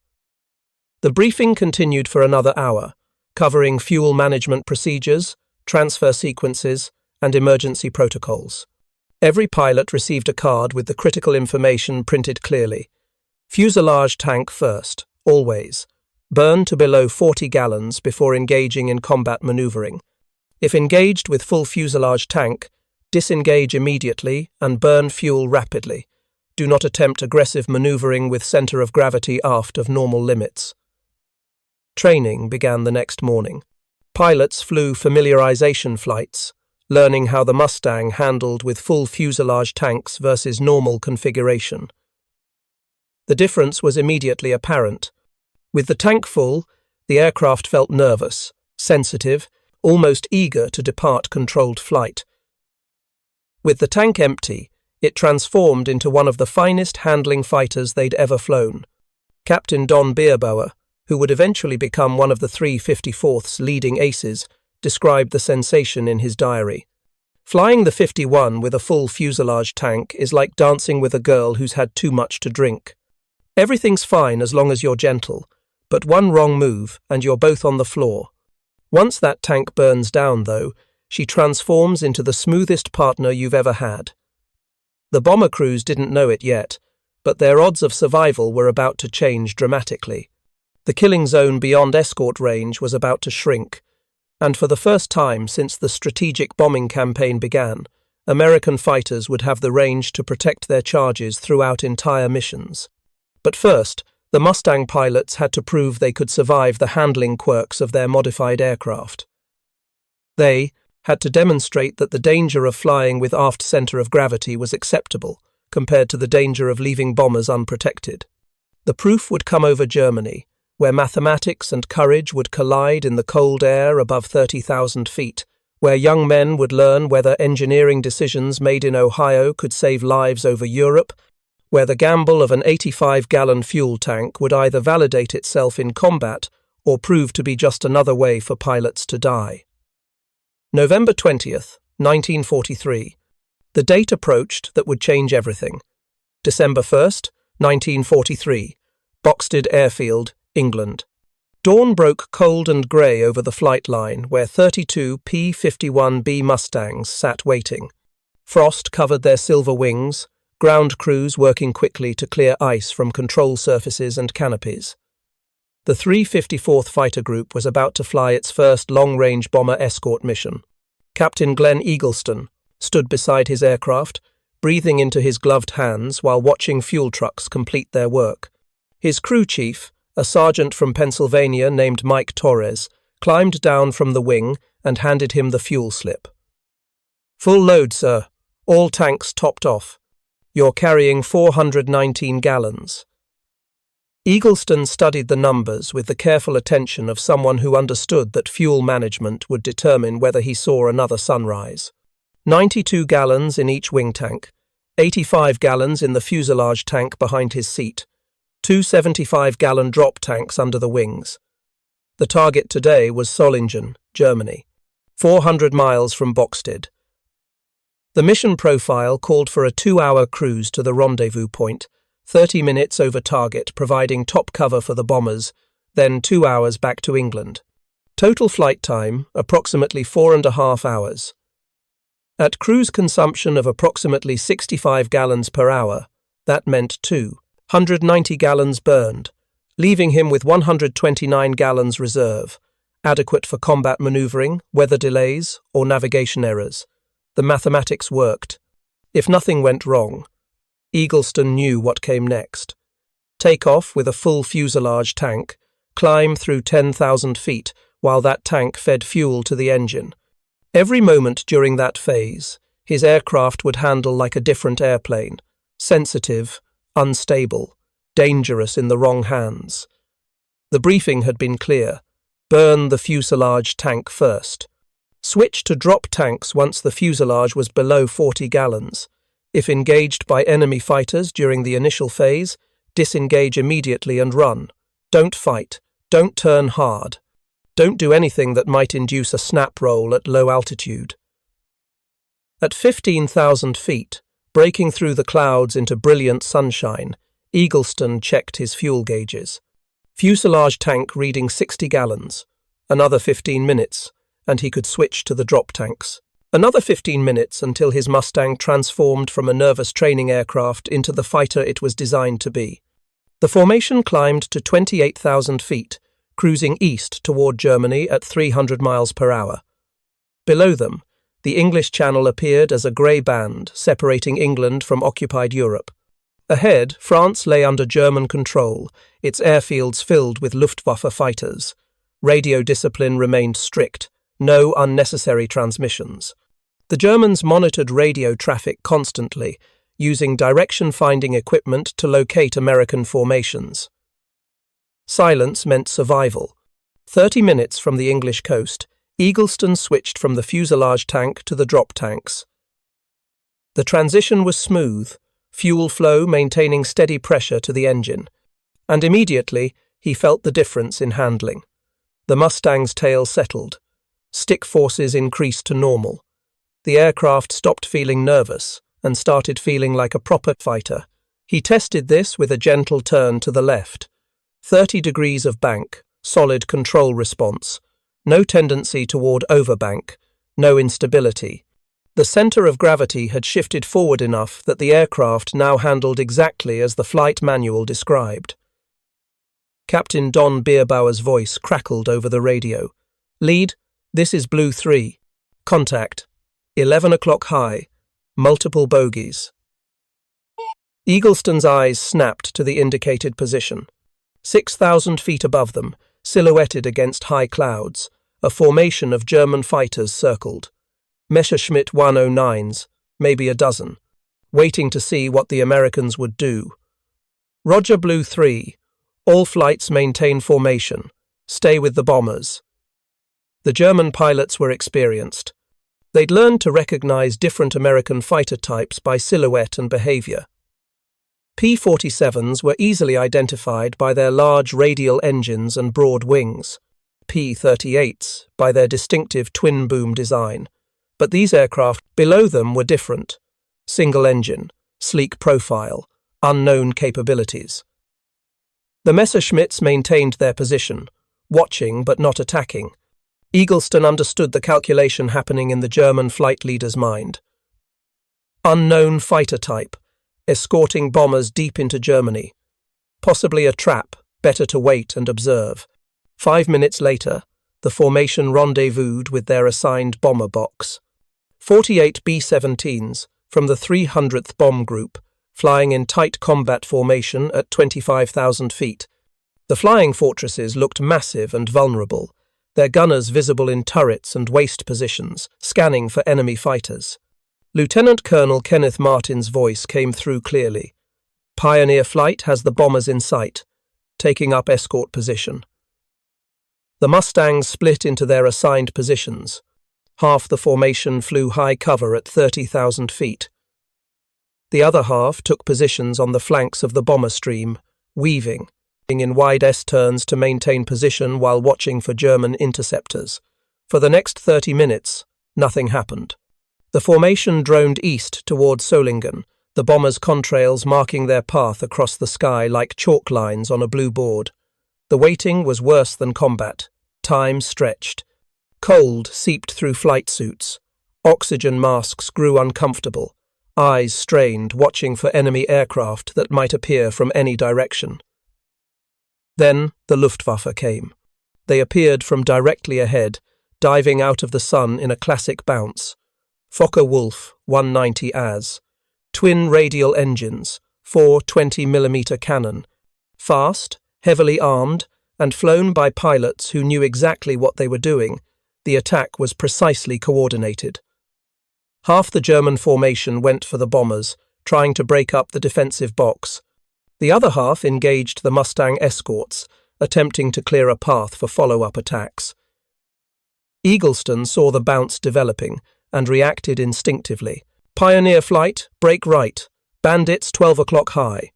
The briefing continued for another hour, covering fuel management procedures, transfer sequences, and emergency protocols. Every pilot received a card with the critical information printed clearly. Fuselage tank first, always. Burn to below 40 gallons before engaging in combat maneuvering. If engaged with full fuselage tank, disengage immediately and burn fuel rapidly. Do not attempt aggressive maneuvering with center of gravity aft of normal limits. Training began the next morning. Pilots flew familiarization flights, learning how the Mustang handled with full fuselage tanks versus normal configuration. The difference was immediately apparent. With the tank full, the aircraft felt nervous, sensitive, almost eager to depart controlled flight. With the tank empty, it transformed into one of the finest handling fighters they'd ever flown. Captain Don Bierbauer, who would eventually become one of the 354th's leading aces, described the sensation in his diary. "Flying the 51 with a full fuselage tank is like dancing with a girl who's had too much to drink. Everything's fine as long as you're gentle, but one wrong move and you're both on the floor. Once that tank burns down, though, she transforms into the smoothest partner you've ever had." The bomber crews didn't know it yet, but their odds of survival were about to change dramatically. The killing zone beyond escort range was about to shrink, and for the first time since the strategic bombing campaign began, American fighters would have the range to protect their charges throughout entire missions. But first, the Mustang pilots had to prove they could survive the handling quirks of their modified aircraft. They had to demonstrate that the danger of flying with aft center of gravity was acceptable compared to the danger of leaving bombers unprotected. The proof would come over Germany, where mathematics and courage would collide in the cold air above 30,000 feet, where young men would learn whether engineering decisions made in Ohio could save lives over Europe, where the gamble of an 85-gallon fuel tank would either validate itself in combat or prove to be just another way for pilots to die. November 20th, 1943. The date approached that would change everything. December 1st, 1943. Boxted Airfield, England. Dawn broke cold and grey over the flight line where 32 P-51B Mustangs sat waiting. Frost covered their silver wings, ground crews working quickly to clear ice from control surfaces and canopies. The 354th Fighter Group was about to fly its first long-range bomber escort mission. Captain Glenn Eagleston stood beside his aircraft, breathing into his gloved hands while watching fuel trucks complete their work. His crew chief, a sergeant from Pennsylvania named Mike Torres, climbed down from the wing and handed him the fuel slip. "Full load, sir. All tanks topped off. You're carrying 419 gallons. Eagleston studied the numbers with the careful attention of someone who understood that fuel management would determine whether he saw another sunrise. 92 gallons in each wing tank, 85 gallons in the fuselage tank behind his seat, 2 75-gallon drop tanks under the wings. The target today was Solingen, Germany, 400 miles from Boxted. The mission profile called for a 2-hour cruise to the rendezvous point, 30 minutes over target providing top cover for the bombers, then 2 hours back to England. Total flight time, approximately 4.5 hours. At cruise consumption of approximately 65 gallons per hour, that meant 290 gallons burned, leaving him with 129 gallons reserve, adequate for combat maneuvering, weather delays, or navigation errors. The mathematics worked. If nothing went wrong, Eagleston knew what came next. Take off with a full fuselage tank, climb through 10,000 feet while that tank fed fuel to the engine. Every moment during that phase, his aircraft would handle like a different airplane, sensitive, unstable, dangerous in the wrong hands. The briefing had been clear. Burn the fuselage tank first. Switch to drop tanks once the fuselage was below 40 gallons. If engaged by enemy fighters during the initial phase, disengage immediately and run. Don't fight. Don't turn hard. Don't do anything that might induce a snap roll at low altitude. At 15,000 feet, breaking through the clouds into brilliant sunshine, Eagleston checked his fuel gauges. Fuselage tank reading 60 gallons. Another 15 minutes, and he could switch to the drop tanks. Another 15 minutes until his Mustang transformed from a nervous training aircraft into the fighter it was designed to be. The formation climbed to 28,000 feet, cruising east toward Germany at 300 miles per hour. Below them, the English Channel appeared as a grey band separating England from occupied Europe. Ahead, France lay under German control, its airfields filled with Luftwaffe fighters. Radio discipline remained strict, no unnecessary transmissions. The Germans monitored radio traffic constantly, using direction-finding equipment to locate American formations. Silence meant survival. 30 minutes from the English coast, Eagleston switched from the fuselage tank to the drop tanks. The transition was smooth, fuel flow maintaining steady pressure to the engine, and immediately he felt the difference in handling. The Mustang's tail settled. Stick forces increased to normal. The aircraft stopped feeling nervous and started feeling like a proper fighter. He tested this with a gentle turn to the left. 30 degrees of bank, solid control response, no tendency toward overbank, no instability. The center of gravity had shifted forward enough that the aircraft now handled exactly as the flight manual described. Captain Don Bierbauer's voice crackled over the radio. "Lead, this is Blue 3. Contact. 11 o'clock high. Multiple bogies." Eagleston's eyes snapped to the indicated position. 6,000 feet above them, silhouetted against high clouds, a formation of German fighters circled. Messerschmitt 109s, maybe a dozen, waiting to see what the Americans would do. "Roger Blue 3. All flights maintain formation. Stay with the bombers." The German pilots were experienced. They'd learned to recognize different American fighter types by silhouette and behavior. P-47s were easily identified by their large radial engines and broad wings, P-38s by their distinctive twin-boom design. But these aircraft below them were different. Single engine, sleek profile, unknown capabilities. The Messerschmitts maintained their position, watching but not attacking. Eagleston understood the calculation happening in the German flight leader's mind. Unknown fighter type, escorting bombers deep into Germany. Possibly a trap, better to wait and observe. 5 minutes later, the formation rendezvoused with their assigned bomber box. 48 B-17s from the 300th Bomb Group, flying in tight combat formation at 25,000 feet. The flying fortresses looked massive and vulnerable, their gunners visible in turrets and waist positions, scanning for enemy fighters. Lieutenant Colonel Kenneth Martin's voice came through clearly. Pioneer Flight has the bombers in sight, taking up escort position. The Mustangs split into their assigned positions. Half the formation flew high cover at 30,000 feet. The other half took positions on the flanks of the bomber stream, weaving in wide S-turns to maintain position while watching for German interceptors. For the next 30 minutes, nothing happened. The formation droned east toward Solingen, the bombers' contrails marking their path across the sky like chalk lines on a blue board. The waiting was worse than combat. Time stretched. Cold seeped through flight suits. Oxygen masks grew uncomfortable. Eyes strained, watching for enemy aircraft that might appear from any direction. Then the Luftwaffe came. They appeared from directly ahead, diving out of the sun in a classic bounce. Focke-Wulf 190 AS. Twin radial engines, 4 20mm cannon. Fast, heavily armed, and flown by pilots who knew exactly what they were doing, the attack was precisely coordinated. Half the German formation went for the bombers, trying to break up the defensive box. The other half engaged the Mustang escorts, attempting to clear a path for follow-up attacks. Eagleston saw the bounce developing and reacted instinctively. Pioneer Flight, break right. Bandits 12 o'clock high.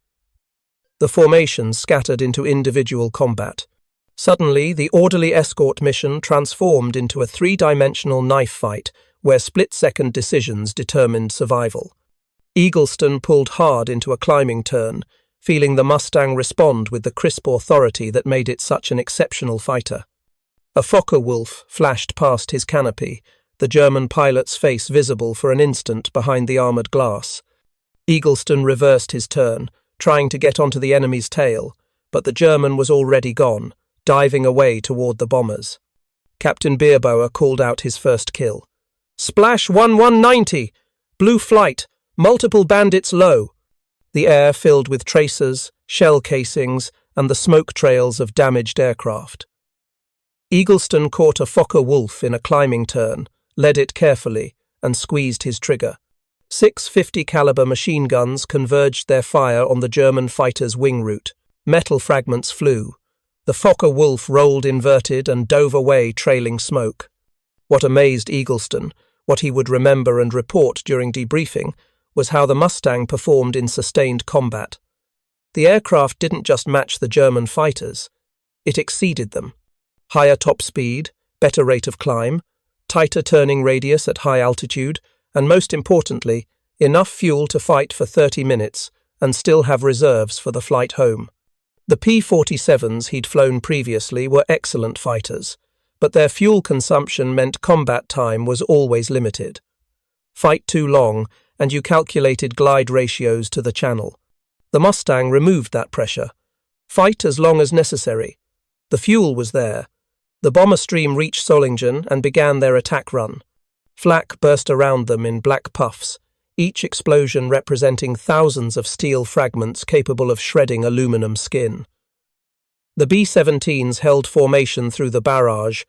The formation scattered into individual combat. Suddenly, the orderly escort mission transformed into a three-dimensional knife fight where split-second decisions determined survival. Eagleston pulled hard into a climbing turn, feeling the Mustang respond with the crisp authority that made it such an exceptional fighter. A Focke-Wulf flashed past his canopy, the German pilot's face visible for an instant behind the armoured glass. Eagleston reversed his turn, trying to get onto the enemy's tail, but the German was already gone, diving away toward the bombers. Captain Bierbauer called out his first kill. Splash 1190! Blue flight! Multiple bandits low! The air filled with tracers, shell casings, and the smoke trails of damaged aircraft. Eagleston caught a Focke-Wulf in a climbing turn, led it carefully, and squeezed his trigger. 650 caliber machine guns converged their fire on the German fighter's wing route. Metal fragments flew. The Focke-Wulf rolled inverted and dove away trailing smoke. What amazed Eagleston, what he would remember and report during debriefing, was how the Mustang performed in sustained combat. The aircraft didn't just match the German fighters, it exceeded them. Higher top speed, better rate of climb, tighter turning radius at high altitude, and most importantly, enough fuel to fight for 30 minutes and still have reserves for the flight home. The P-47s he'd flown previously were excellent fighters, but their fuel consumption meant combat time was always limited. Fight too long, and you calculated glide ratios to the channel. The Mustang removed that pressure. Fight as long as necessary. The fuel was there. The bomber stream reached Solingen and began their attack run. Flak burst around them in black puffs, each explosion representing thousands of steel fragments capable of shredding aluminum skin. The B-17s held formation through the barrage,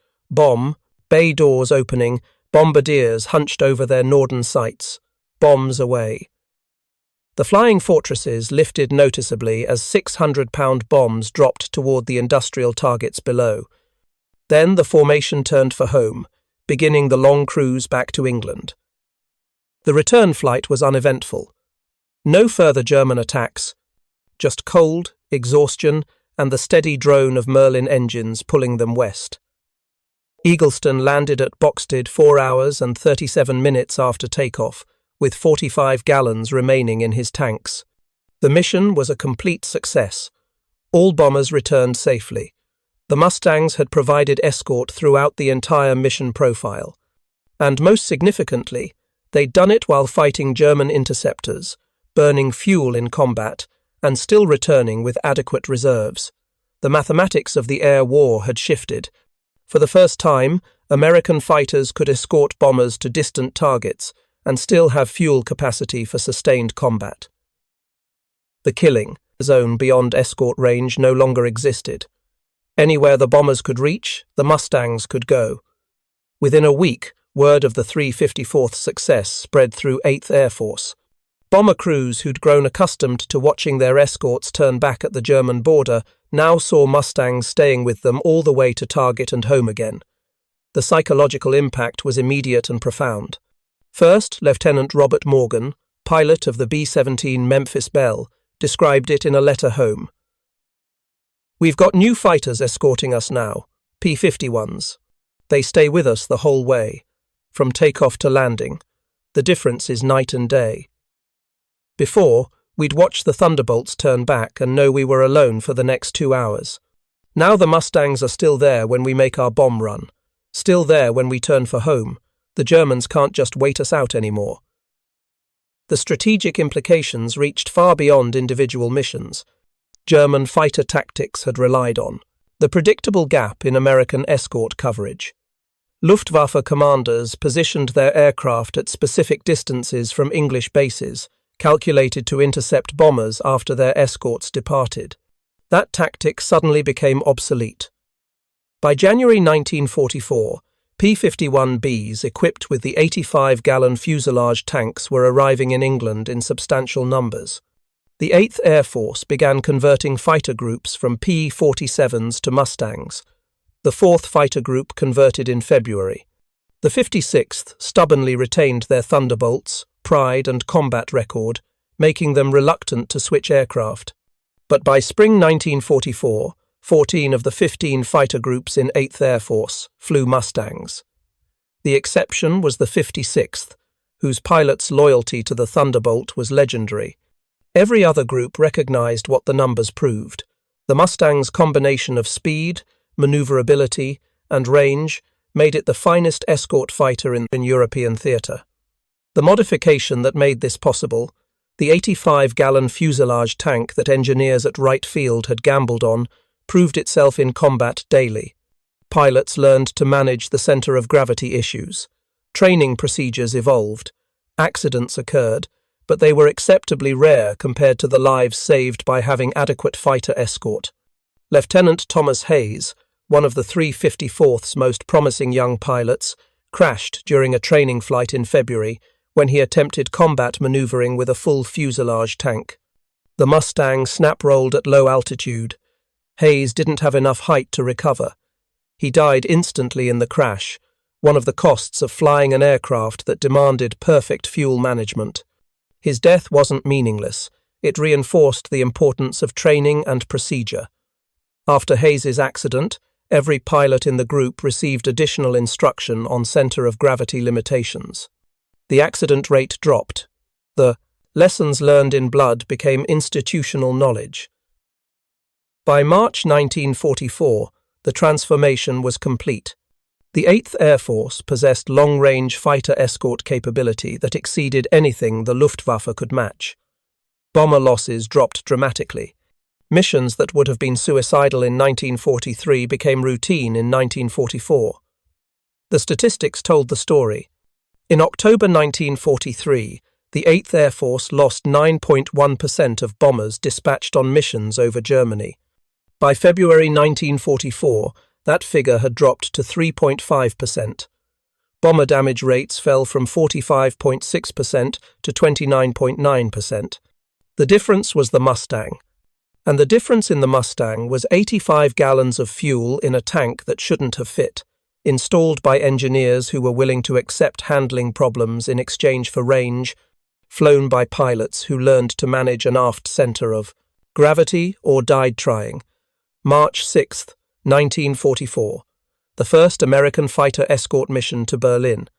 bay doors opening, bombardiers hunched over their northern sights, bombs away. The flying fortresses lifted noticeably as 600-pound bombs dropped toward the industrial targets below. Then the formation turned for home, beginning the long cruise back to England. The return flight was uneventful. No further German attacks, just cold, exhaustion, and the steady drone of Merlin engines pulling them west. Eagleston landed at Boxted 4 hours and 37 minutes after takeoff, with 45 gallons remaining in his tanks. The mission was a complete success. All bombers returned safely. The Mustangs had provided escort throughout the entire mission profile. And most significantly, they'd done it while fighting German interceptors, burning fuel in combat, and still returning with adequate reserves. The mathematics of the air war had shifted. For the first time, American fighters could escort bombers to distant targets and still have fuel capacity for sustained combat. The killing zone beyond escort range no longer existed. Anywhere the bombers could reach, the Mustangs could go. Within a week, word of the 354th's success spread through 8th Air Force. Bomber crews who'd grown accustomed to watching their escorts turn back at the German border now saw Mustangs staying with them all the way to target and home again. The psychological impact was immediate and profound. First, Lieutenant Robert Morgan, pilot of the B-17 Memphis Belle, described it in a letter home. "We've got new fighters escorting us now, P-51s. They stay with us the whole way, from takeoff to landing. The difference is night and day. Before, we'd watch the Thunderbolts turn back and know we were alone for the next 2 hours. Now the Mustangs are still there when we make our bomb run, still there when we turn for home. The Germans can't just wait us out anymore." The strategic implications reached far beyond individual missions. German fighter tactics had relied on the predictable gap in American escort coverage. Luftwaffe commanders positioned their aircraft at specific distances from English bases, calculated to intercept bombers after their escorts departed. That tactic suddenly became obsolete. By January 1944, P-51Bs equipped with the 85-gallon fuselage tanks were arriving in England in substantial numbers. The 8th Air Force began converting fighter groups from P-47s to Mustangs. The 4th Fighter Group converted in February. The 56th stubbornly retained their Thunderbolts, pride and combat record, making them reluctant to switch aircraft. But by spring 1944, 14 of the 15 fighter groups in 8th Air Force flew Mustangs. The exception was the 56th, whose pilot's loyalty to the Thunderbolt was legendary. Every other group recognized what the numbers proved. The Mustang's combination of speed, maneuverability, and range made it the finest escort fighter in European theatre. The modification that made this possible, the 85-gallon fuselage tank that engineers at Wright Field had gambled on, proved itself in combat daily. Pilots learned to manage the center of gravity issues. Training procedures evolved. Accidents occurred, but they were acceptably rare compared to the lives saved by having adequate fighter escort. Lieutenant Thomas Hayes, one of the 354th's most promising young pilots, crashed during a training flight in February when he attempted combat maneuvering with a full fuselage tank. The Mustang snap-rolled at low altitude. Hayes didn't have enough height to recover. He died instantly in the crash, one of the costs of flying an aircraft that demanded perfect fuel management. His death wasn't meaningless. It reinforced the importance of training and procedure. After Hayes's accident, every pilot in the group received additional instruction on center of gravity limitations. The accident rate dropped. The lessons learned in blood became institutional knowledge. By March 1944, the transformation was complete. The 8th Air Force possessed long-range fighter escort capability that exceeded anything the Luftwaffe could match. Bomber losses dropped dramatically. Missions that would have been suicidal in 1943 became routine in 1944. The statistics told the story. In October 1943, the 8th Air Force lost 9.1% of bombers dispatched on missions over Germany. By February 1944, that figure had dropped to 3.5%. Bomber damage rates fell from 45.6% to 29.9%. The difference was the Mustang. And the difference in the Mustang was 85 gallons of fuel in a tank that shouldn't have fit. installed by engineers who were willing to accept handling problems in exchange for range, flown by pilots who learned to manage an aft center of gravity or died trying. March 6, 1944. The first American fighter escort mission to Berlin.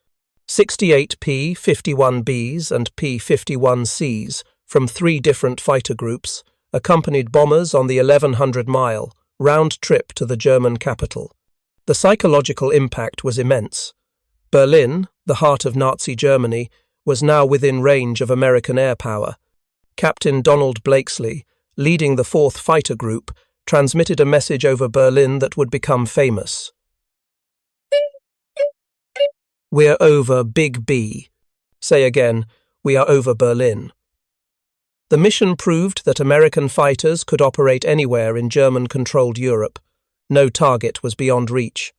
68 P-51Bs and P-51Cs from 3 different fighter groups accompanied bombers on the 1,100-mile round trip to the German capital. The psychological impact was immense. Berlin, the heart of Nazi Germany, was now within range of American air power. Captain Donald Blakesley, leading the 4th Fighter Group, transmitted a message over Berlin that would become famous. "We're over Big B." Say again, "We are over Berlin." The mission proved that American fighters could operate anywhere in German-controlled Europe. No target was beyond reach.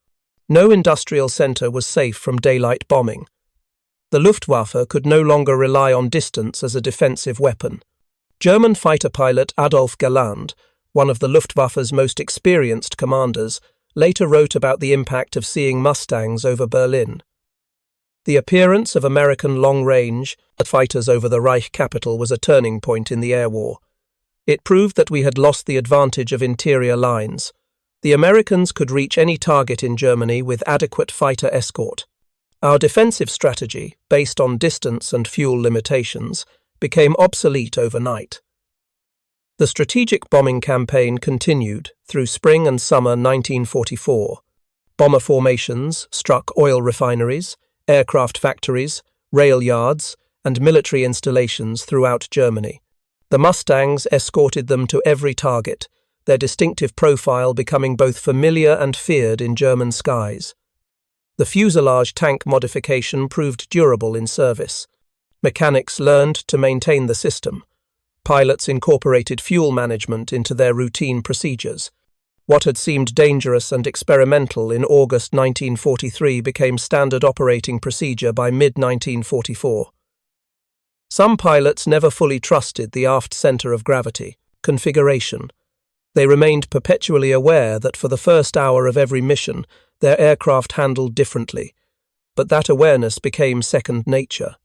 No industrial center was safe from daylight bombing. The Luftwaffe could no longer rely on distance as a defensive weapon. German fighter pilot Adolf Galland, one of the Luftwaffe's most experienced commanders, later wrote about the impact of seeing Mustangs over Berlin. The appearance of American long-range fighters over the Reich capital was a turning point in the air war. It proved that we had lost the advantage of interior lines. The Americans could reach any target in Germany with adequate fighter escort. Our defensive strategy, based on distance and fuel limitations, became obsolete overnight. The strategic bombing campaign continued through spring and summer 1944. Bomber formations struck oil refineries, aircraft factories, rail yards, and military installations throughout Germany. The Mustangs escorted them to every target, their distinctive profile becoming both familiar and feared in German skies. The fuselage tank modification proved durable in service. Mechanics learned to maintain the system. Pilots incorporated fuel management into their routine procedures. What had seemed dangerous and experimental in August 1943 became standard operating procedure by mid-1944. Some pilots never fully trusted the aft center of gravity, configuration. They remained perpetually aware that for the first hour of every mission, their aircraft handled differently, but that awareness became second nature,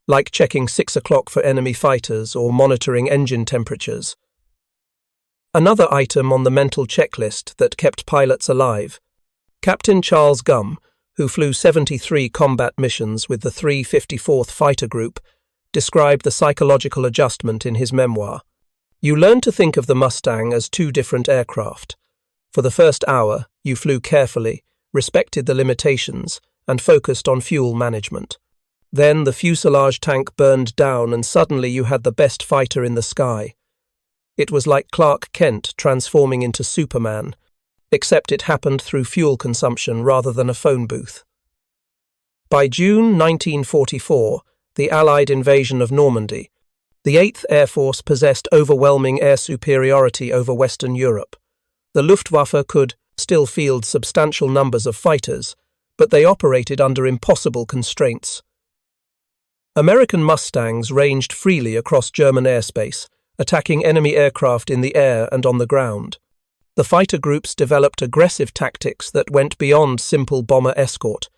like checking 6 o'clock for enemy fighters or monitoring engine temperatures. Another item on the mental checklist that kept pilots alive. Captain Charles Gum, who flew 73 combat missions with the 354th Fighter Group, described the psychological adjustment in his memoir. "You learn to think of the Mustang as 2 different aircraft. For the first hour, you flew carefully, respected the limitations, and focused on fuel management. Then the fuselage tank burned down and suddenly you had the best fighter in the sky. It was like Clark Kent transforming into Superman, except it happened through fuel consumption rather than a phone booth." By June 1944, the Allied invasion of Normandy, the 8th Air Force possessed overwhelming air superiority over Western Europe. The Luftwaffe could still field substantial numbers of fighters, but they operated under impossible constraints. American Mustangs ranged freely across German airspace, attacking enemy aircraft in the air and on the ground. The fighter groups developed aggressive tactics that went beyond simple bomber escort.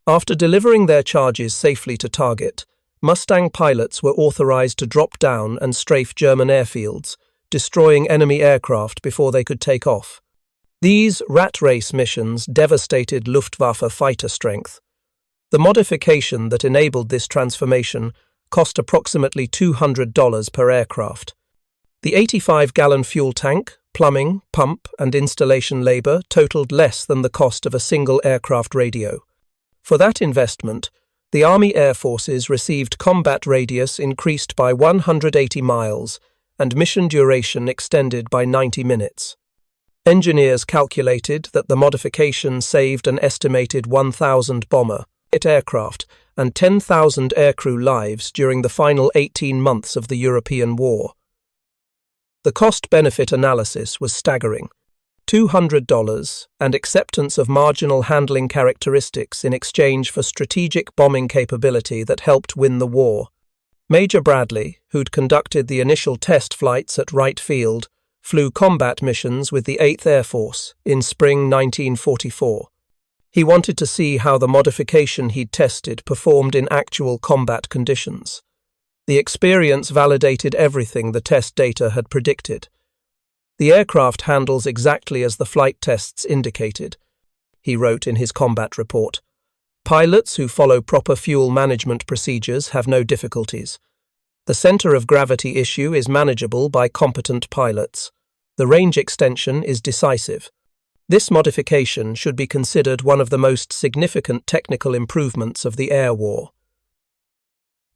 After delivering their charges safely to target, Mustang pilots were authorized to drop down and strafe German airfields, destroying enemy aircraft before they could take off. These rat race missions devastated Luftwaffe fighter strength. The modification that enabled this transformation cost approximately $200 per aircraft. The 85-gallon fuel tank, plumbing, pump, and installation labor totaled less than the cost of a single aircraft radio. For that investment, the Army Air Forces received combat radius increased by 180 miles and mission duration extended by 90 minutes. Engineers calculated that the modification saved an estimated 1,000 bomber aircraft and 10,000 aircrew lives during the final 18 months of the European War. The cost-benefit analysis was staggering. $200 and acceptance of marginal handling characteristics in exchange for strategic bombing capability that helped win the war. Major Bradley, who'd conducted the initial test flights at Wright Field, flew combat missions with the 8th Air Force in spring 1944. He wanted to see how the modification he'd tested performed in actual combat conditions. The experience validated everything the test data had predicted. "The aircraft handles exactly as the flight tests indicated," he wrote in his combat report. "Pilots who follow proper fuel management procedures have no difficulties. The center of gravity issue is manageable by competent pilots. The range extension is decisive. This modification should be considered one of the most significant technical improvements of the air war."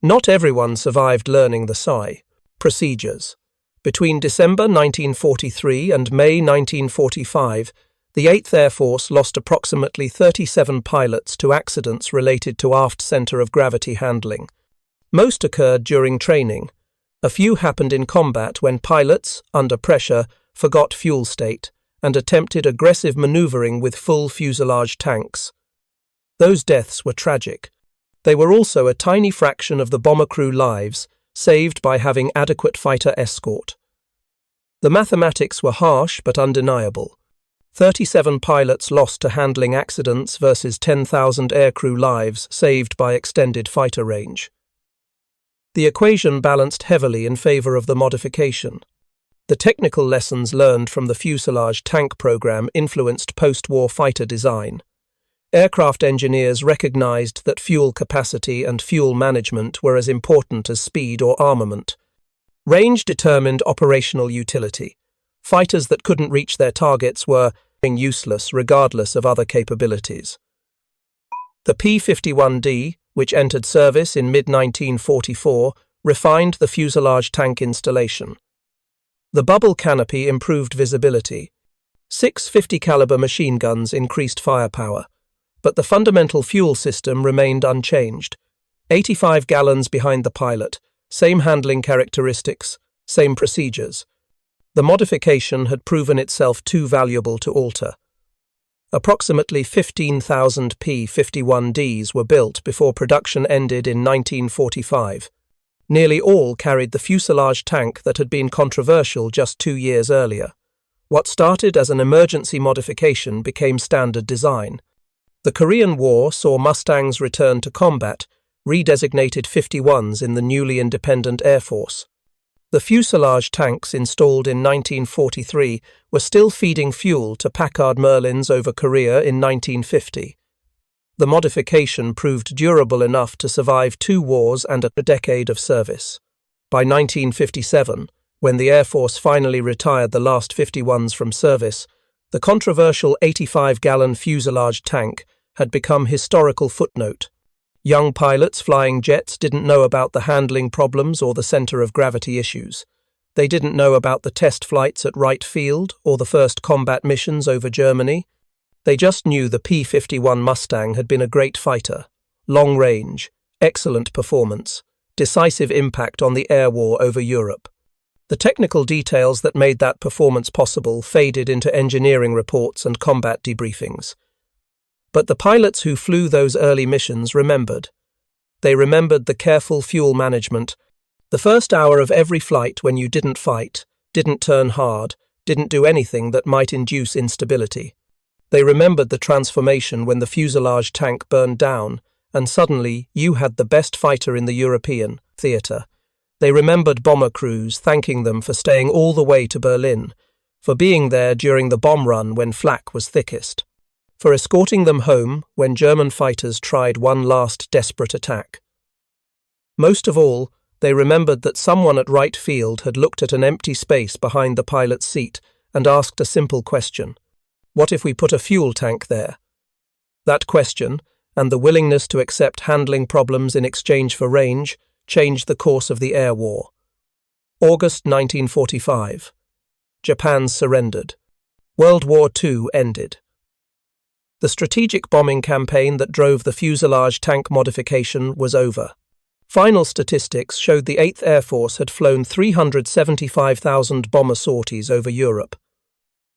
Not everyone survived learning the PSI procedures. Between December 1943 and May 1945, the 8th Air Force lost approximately 37 pilots to accidents related to aft center of gravity handling. Most occurred during training. A few happened in combat when pilots, under pressure, forgot fuel state and attempted aggressive maneuvering with full fuselage tanks. Those deaths were tragic. They were also a tiny fraction of the bomber crew lives saved by having adequate fighter escort. The mathematics were harsh but undeniable. 37 pilots lost to handling accidents versus 10,000 aircrew lives saved by extended fighter range. The equation balanced heavily in favor of the modification. The technical lessons learned from the fuselage tank program influenced post-war fighter design. Aircraft engineers recognized that fuel capacity and fuel management were as important as speed or armament. Range determined operational utility. Fighters that couldn't reach their targets were useless regardless of other capabilities. The P-51D, which entered service in mid-1944, refined the fuselage tank installation. The bubble canopy improved visibility. 6 50-caliber machine guns increased firepower. But the fundamental fuel system remained unchanged. 85 gallons behind the pilot, same handling characteristics, same procedures. The modification had proven itself too valuable to alter. Approximately 15,000 P-51Ds were built before production ended in 1945. Nearly all carried the fuselage tank that had been controversial just 2 years earlier. What started as an emergency modification became standard design. The Korean War saw Mustangs return to combat, redesignated 51s in the newly independent Air Force. The fuselage tanks installed in 1943 were still feeding fuel to Packard Merlins over Korea in 1950. The modification proved durable enough to survive 2 wars and a decade of service. By 1957, when the Air Force finally retired the last 51s from service, the controversial 85-gallon fuselage tank had become historical footnote. Young pilots flying jets didn't know about the handling problems or the center of gravity issues. They didn't know about the test flights at Wright Field or the first combat missions over Germany. They just knew the P-51 Mustang had been a great fighter. Long range, excellent performance, decisive impact on the air war over Europe. The technical details that made that performance possible faded into engineering reports and combat debriefings. But the pilots who flew those early missions remembered. They remembered the careful fuel management, the first hour of every flight when you didn't fight, didn't turn hard, didn't do anything that might induce instability. They remembered the transformation when the fuselage tank burned down, and suddenly you had the best fighter in the European theatre. They remembered bomber crews thanking them for staying all the way to Berlin, for being there during the bomb run when flak was thickest, for escorting them home when German fighters tried one last desperate attack. Most of all, they remembered that someone at Wright Field had looked at an empty space behind the pilot's seat and asked a simple question. What if we put a fuel tank there? That question, and the willingness to accept handling problems in exchange for range, changed the course of the air war. August 1945. Japan surrendered. World War II ended. The strategic bombing campaign that drove the fuselage tank modification was over. Final statistics showed the 8th Air Force had flown 375,000 bomber sorties over Europe.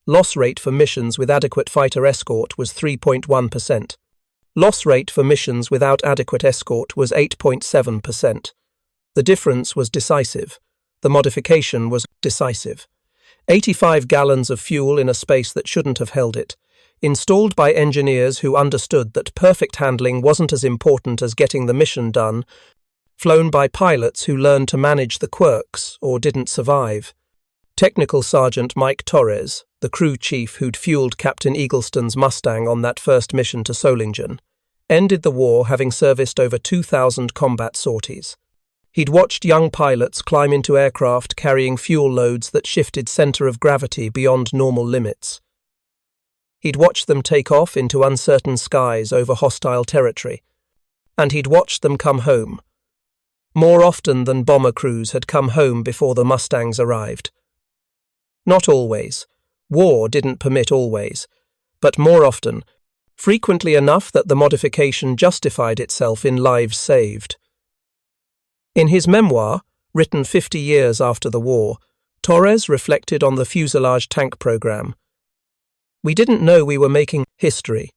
Loss rate for missions with adequate fighter escort was 3.1%. Loss rate for missions without adequate escort was 8.7%. The difference was decisive. The modification was decisive. 85 gallons of fuel in a space that shouldn't have held it. installed by engineers who understood that perfect handling wasn't as important as getting the mission done, flown by pilots who learned to manage the quirks or didn't survive. Technical Sergeant Mike Torres, the crew chief who'd fueled Captain Eagleston's Mustang on that first mission to Solingen, ended the war having serviced over 2,000 combat sorties. He'd watched young pilots climb into aircraft carrying fuel loads that shifted center of gravity beyond normal limits. He'd watched them take off into uncertain skies over hostile territory, and he'd watched them come home. More often than bomber crews had come home before the Mustangs arrived. Not always. War didn't permit always, but more often, frequently enough that the modification justified itself in lives saved. In his memoir, written 50 years after the war, Torres reflected on the fuselage tank program. "We didn't know we were making history.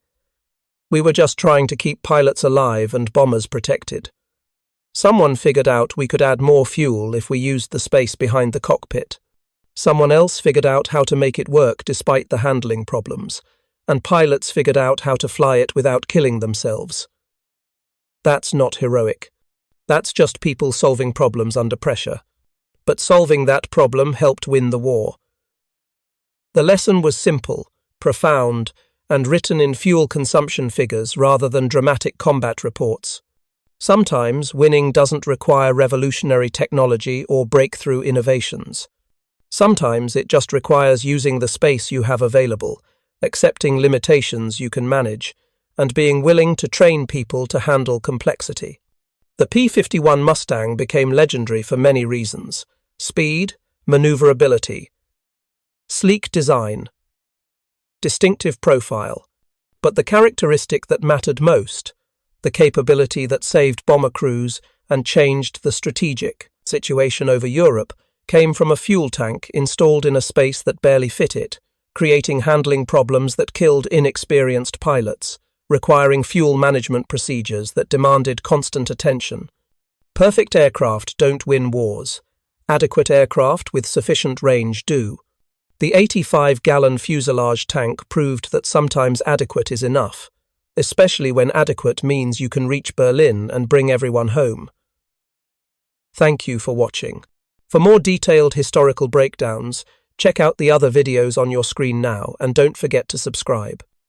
We were just trying to keep pilots alive and bombers protected. Someone figured out we could add more fuel if we used the space behind the cockpit. Someone else figured out how to make it work despite the handling problems, and pilots figured out how to fly it without killing themselves. That's not heroic. That's just people solving problems under pressure. But solving that problem helped win the war." The lesson was simple, profound, and written in fuel consumption figures rather than dramatic combat reports. Sometimes winning doesn't require revolutionary technology or breakthrough innovations. Sometimes it just requires using the space you have available, accepting limitations you can manage, and being willing to train people to handle complexity. The P-51 Mustang became legendary for many reasons: speed, maneuverability, sleek design, distinctive profile. But the characteristic that mattered most, the capability that saved bomber crews and changed the strategic situation over Europe, came from a fuel tank installed in a space that barely fit it, creating handling problems that killed inexperienced pilots, requiring fuel management procedures that demanded constant attention. Perfect aircraft don't win wars. Adequate aircraft with sufficient range do. The 85-gallon fuselage tank proved that sometimes adequate is enough, especially when adequate means you can reach Berlin and bring everyone home. Thank you for watching. For more detailed historical breakdowns, check out the other videos on your screen now and don't forget to subscribe.